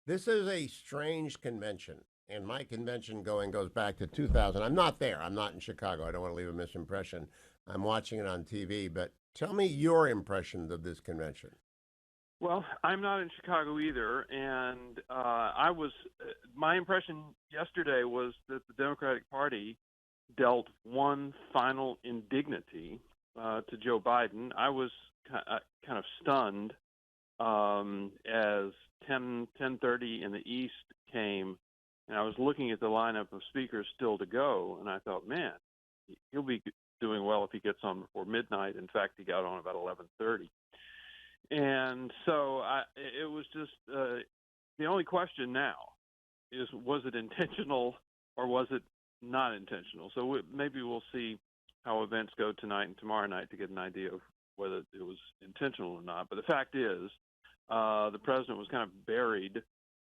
This is a strange convention, and my convention going goes back to 2000. I'm not there. I'm not in Chicago. I don't want to leave a misimpression. I'm watching it on TV, but tell me your impressions of this convention. Well, I'm not in Chicago either, and my impression yesterday was that the Democratic Party dealt one final indignity to Joe Biden. I was kind of stunned as 10:30 in the East came, and I was looking at the lineup of speakers still to go, and I thought, man, he'll be doing well if he gets on before midnight. In fact, he got on about 11:30. And so it was just the only question now is, was it intentional or was it not intentional? So maybe we'll see how events go tonight and tomorrow night to get an idea of whether it was intentional or not. But the fact is, the president was kind of buried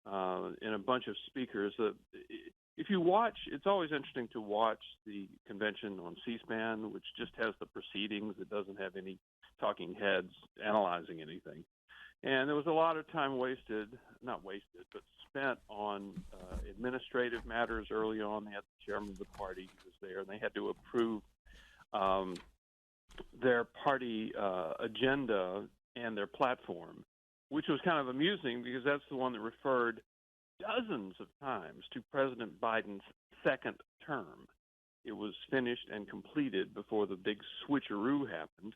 in a bunch of speakers. If you watch, it's always interesting to watch the convention on C-SPAN, which just has the proceedings. It doesn't have any talking heads analyzing anything. And there was a lot of time not wasted, but spent on administrative matters early on. They had the chairman of the party who was there, and they had to approve their party agenda and their platform, which was kind of amusing because that's the one that referred dozens of times to President Biden's second term. It was finished and completed before the big switcheroo happened,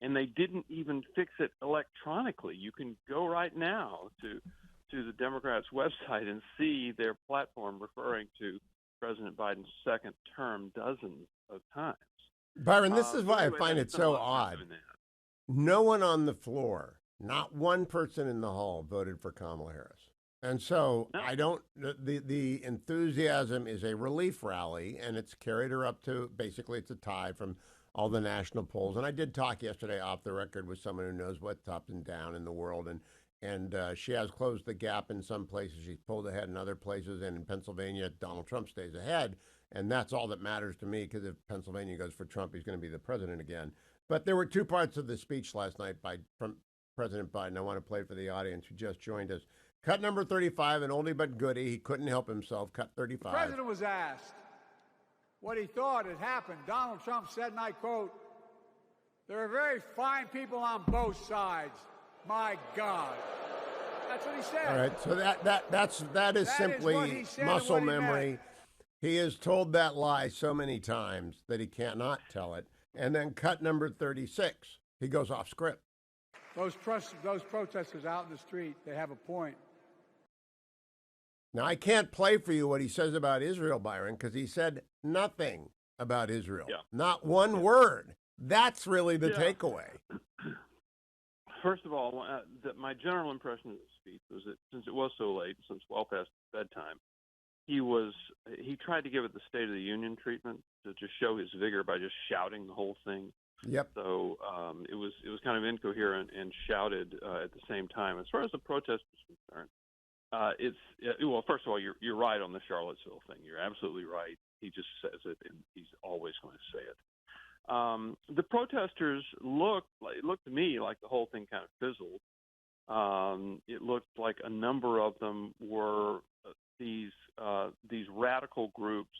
and they didn't even fix it electronically. You can go right now to the Democrats' website and see their platform referring to President Biden's second term dozens of times. Byron, this is why anyway, I find it so odd. No one on the floor, not one person in the hall voted for Kamala Harris. And so No. I don't, the enthusiasm is a relief rally, and it's carried her up to, basically it's a tie from all the national polls. And I did talk yesterday off the record with someone who knows what's up and down in the world. And she has closed the gap in some places. She's pulled ahead in other places. And in Pennsylvania, Donald Trump stays ahead. And that's all that matters to me, because if Pennsylvania goes for Trump, he's going to be the president again. But there were two parts of the speech last night from President Biden. I want to play for the audience who just joined us. Cut number 35, an oldie but goodie. He couldn't help himself. Cut 35. The president was asked what he thought had happened. Donald Trump said, and I quote, "There are very fine people on both sides. My God." That's what he said. All right, so that is simply muscle memory. He has told that lie so many times that he cannot tell it. And then cut number 36, he goes off script. Those protesters out in the street, they have a point. Now, I can't play for you what he says about Israel, Byron, because he said nothing about Israel. Yeah. Not one word. That's really the takeaway. First of all, my general impression of the speech was that since it was so late, since well past bedtime, he tried to give it the State of the Union treatment to just show his vigor by just shouting the whole thing. Yep. So it was kind of incoherent and shouted at the same time. As far as the protest is concerned, well, first of all, you're right on the Charlottesville thing. You're absolutely right. He just says it, and he's always going to say it. The protesters looked to me like the whole thing kind of fizzled. It looked like a number of them were these radical groups.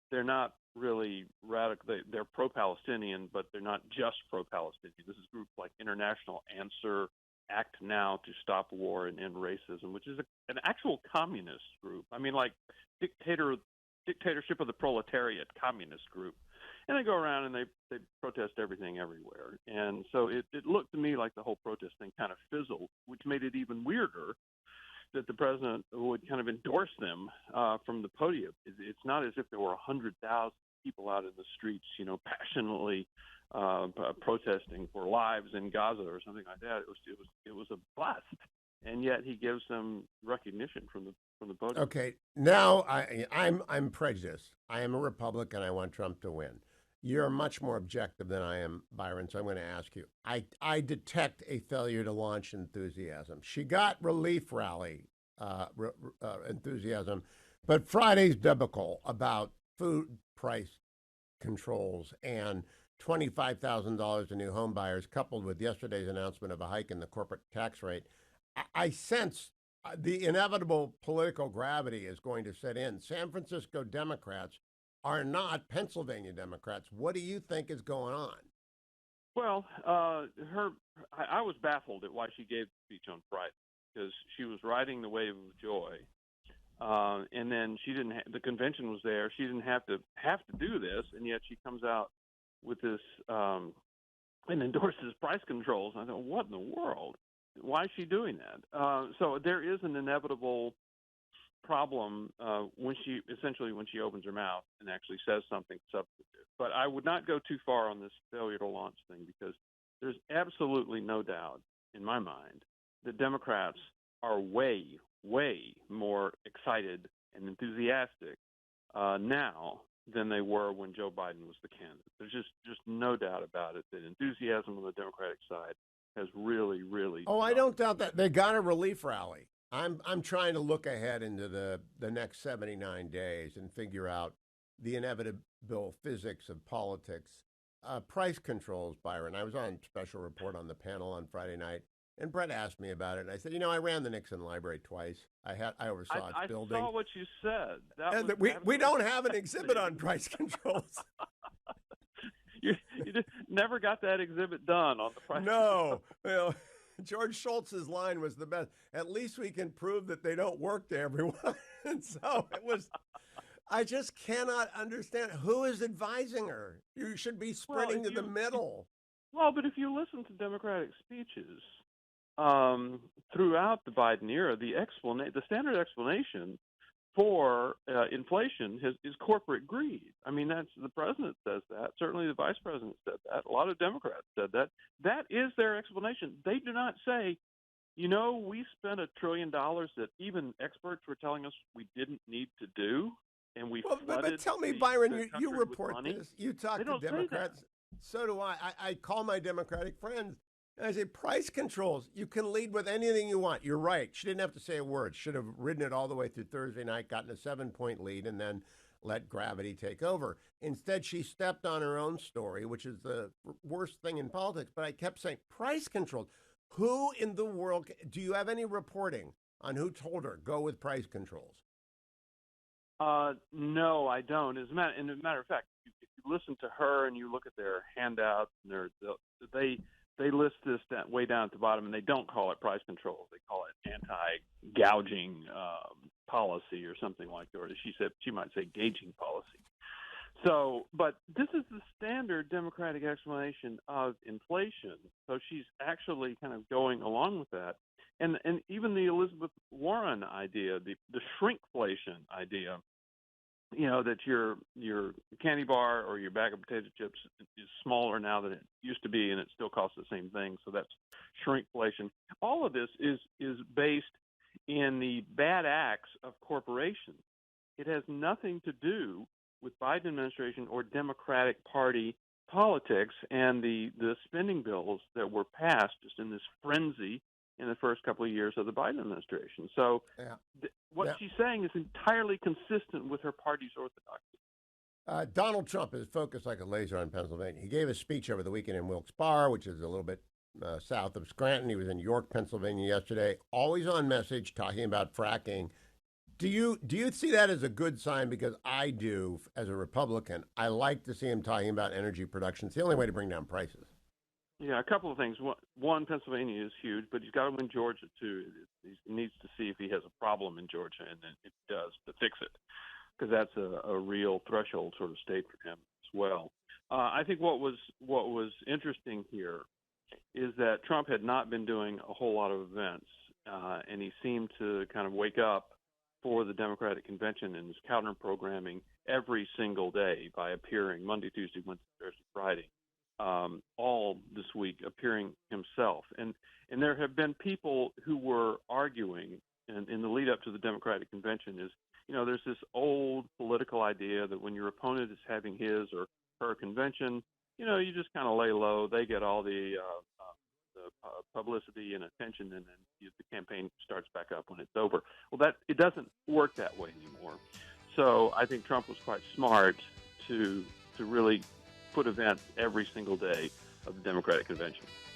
They're not really radical. They're pro-Palestinian, but they're not just pro-Palestinian. This is groups like International Answer, Act Now to Stop War and End Racism, which is an actual communist group. I mean, like Dictatorship of the Proletariat communist group. And they go around and they protest everything everywhere. And so it looked to me like the whole protest thing kind of fizzled, which made it even weirder that the president would kind of endorse them from the podium. It's not as if there were 100,000 people out in the streets, passionately protesting for lives in Gaza or something like that. It was a bust, and yet he gives them recognition from the podium. Okay, now I'm prejudiced. I am a Republican. I want Trump to win. You're much more objective than I am, Byron, so I'm going to ask you. I detect a failure to launch enthusiasm. She got relief rally enthusiasm, but Friday's debacle about food price controls and $25,000 to new home buyers, coupled with yesterday's announcement of a hike in the corporate tax rate, I sense The inevitable political gravity is going to set in. San Francisco Democrats are not Pennsylvania Democrats. What do you think is going on? Well, I was baffled at why she gave the speech on Friday because she was riding the wave of joy, and then she didn't. The convention was there. She didn't have to do this, and yet she comes out with this and endorses price controls. I thought, what in the world? Why is she doing that? So there is an inevitable problem when she opens her mouth and actually says something substantive. But I would not go too far on this failure to launch thing because there's absolutely no doubt in my mind that Democrats are way, way more excited and enthusiastic now than they were when Joe Biden was the candidate. There's just no doubt about it that enthusiasm on the Democratic side has really, really. Oh, I don't doubt that. They got a relief rally. I'm trying to look ahead into the next 79 days and figure out the inevitable physics of politics. Price controls, Byron. I was on special report on the panel on Friday night, and Brett asked me about it, and I said, I ran the Nixon Library twice. I oversaw its building. I saw what you said. We don't have an exhibit on price controls. You just never got that exhibit done on the price. No. Well, George Shultz's line was the best. At least we can prove that they don't work to everyone. And so it was. I just cannot understand who is advising her. You should be sprinting to the middle. Well, but if you listen to Democratic speeches throughout the Biden era, the standard explanation for inflation is corporate greed. I mean, the president says that. Certainly the vice president said that. A lot of Democrats said that. That is their explanation. They do not say, we spent $1 trillion that even experts were telling us we didn't need to do. And we but tell me, Byron, you report this. You talk to Democrats. So do I. I call my Democratic friends, and I say, price controls. You can lead with anything you want. You're right. She didn't have to say a word. Should have ridden it all the way through Thursday night, gotten a 7-point lead, and then let gravity take over. Instead, she stepped on her own story, which is the worst thing in politics. But I kept saying, price controls. Who in the world, do you have any reporting on who told her, go with price controls? No, I don't. As a matter of fact, if you listen to her and you look at their handouts, and they list this way down at the bottom, and they don't call it price controls. They call it anti-gouging policy or something like that. Or she might say gauging policy. So, but this is the standard Democratic explanation of inflation. So she's actually kind of going along with that. And even the Elizabeth Warren idea, the shrinkflation idea, that your candy bar or your bag of potato chips is smaller now than it used to be, and it still costs the same thing. So that's shrinkflation. All of this is based in the bad acts of corporations. It has nothing to do with Biden administration or Democratic Party politics and the spending bills that were passed just in this frenzy in the first couple of years of the Biden administration. So what she's saying is entirely consistent with her party's orthodoxy. Donald Trump is focused like a laser on Pennsylvania. He gave a speech over the weekend in Wilkes-Barre, which is a little bit south of Scranton. He was in York, Pennsylvania yesterday, always on message, talking about fracking. Do you see that as a good sign? Because I do, as a Republican. I like to see him talking about energy production. It's the only way to bring down prices. Yeah, a couple of things. One, Pennsylvania is huge, but he's got to win Georgia, too. He needs to see if he has a problem in Georgia, and then if he does, to fix it, because that's a real threshold sort of state for him as well. I think what was interesting here is that Trump had not been doing a whole lot of events, and he seemed to kind of wake up for the Democratic convention and his counter programming every single day by appearing Monday, Tuesday, Wednesday, Thursday, Friday. All this week appearing himself. And there have been people who were arguing in the lead up to the Democratic convention is, there's this old political idea that when your opponent is having his or her convention, you just kind of lay low. They get all the publicity and attention, and then the campaign starts back up when it's over. Well, it doesn't work that way anymore. So I think Trump was quite smart to really put events every single day of the Democratic convention.